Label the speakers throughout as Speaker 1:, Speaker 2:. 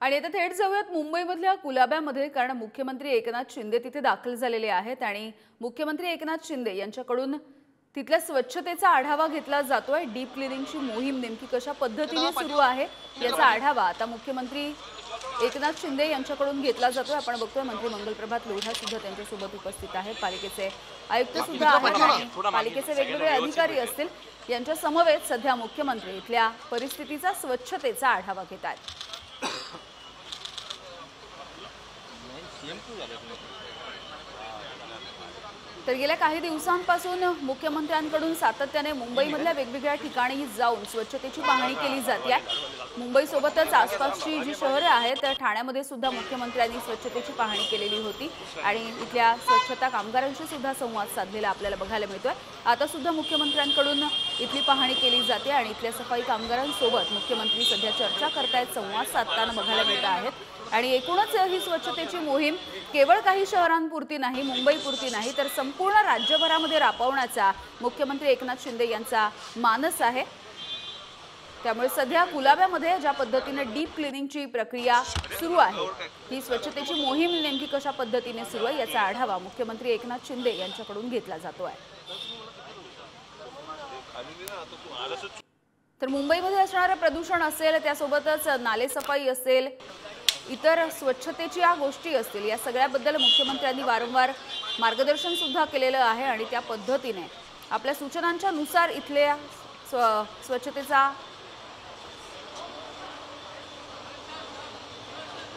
Speaker 1: आणि आता थेट जाऊयात मुंबईमधल्या कुलाब्यामध्ये, कारण मुख्यमंत्री एकनाथ शिंदे तिथे दाखल झालेले आहेत आणि मुख्यमंत्री एकनाथ शिंदे यांच्याकडून तिथल्या स्वच्छतेचा आढावा घेतला जातोय। डीप क्लिनिंगची मोहीम नेमकी कशा पद्धतीने सुरू आहे याचा आढावा आता मुख्यमंत्री एकनाथ शिंदे यांच्याकडून घेतला जातोय। आपण बघतोय मंत्री मंगलप्रभात लोढा सुद्धा त्यांच्यासोबत उपस्थित आहेत, पालिकेचे आयुक्त सुद्धा आहेत आणि पालिकेचे वेगवेगळे अधिकारी असतील। यांच्या समवेत सध्या मुख्यमंत्री इथल्या परिस्थितीचा स्वच्छतेचा आढावा घेत आहेत। तर गेल्या काही दिवसांपासून मुख्यमंत्र्यांकडून सातत्याने मुंबईमधल्या वेगवेगळ्या ठिकाणी जाऊन स्वच्छतेची पाहणी केली जाते आहे। मुंबईसोबतच आसपासची जी शहरे आहेत तर ठाण्यामध्ये सुद्धा मुख्यमंत्र्यांनी स्वच्छतेची पाहणी केलेली होती आणि इथल्या स्वच्छता कामगारांशी सुद्धा संवाद साधलेला आपल्याला बघायला मिळतोय। आता सुद्धा मुख्यमंत्र्यांकडून इथली पाहणी केली जाते आणि इथल्या सफाई कामगारांसोबत मुख्यमंत्री सध्या चर्चा करतायत, संवाद साधताना बघायला मिळत आहेत। आणि एकूणच ही स्वच्छतेची मोहीम केवळ काही शहरांपुरती नाही, मुंबईपुरती नाही, तर संपूर्ण राज्यभरामध्ये राबवण्याचा मुख्यमंत्री एकनाथ शिंदे यांचा मानस आहे। त्यामुळे सध्या कुलाब्यामध्ये ज्या पद्धतीने डीप क्लिनिंगची प्रक्रिया सुरू आहे, ही स्वच्छतेची मोहीम नेमकी कशा पद्धतीने सुरू आहे याचा आढावा मुख्यमंत्री एकनाथ शिंदे यांच्याकडून घेतला जातोय। तर मुंबईमध्ये असणारे प्रदूषण असेल, त्यासोबतच नालेसफाई असेल, इतर स्वच्छतेच्या गोष्टी असतील, या सगळ्याबद्दल मुख्यमंत्र्यांनी वारंवार मार्गदर्शन सुद्धा केलेलं आहे आणि त्या पद्धतीने आपल्या सूचनांच्या नुसार इथल्या स्वच्छतेचा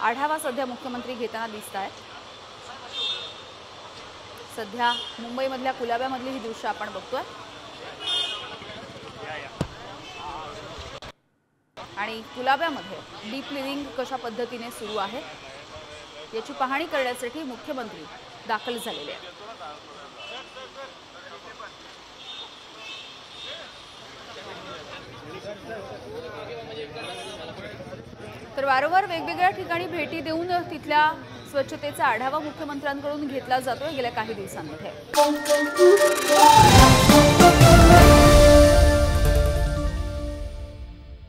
Speaker 1: आढावा सध्या मुख्यमंत्री घेताना दिसत आहेत। सध्या मुंबईमधल्या कुलाब्यामधली ही दृश्य आपण बघतोय आणि कुलाब्यामध्ये डीप क्लिनिंग कशा पद्धतीने सुरू आहे याची पाहणी करण्यासाठी मुख्यमंत्री दाखल झालेले आहेत। तर वारंवार वेगवेगळ्या ठिकाणी भेटी देऊन तिथल्या स्वच्छतेचा आढावा मुख्यमंत्र्यांकडून घेतला जातोय गेल्या काही दिवसांमध्ये।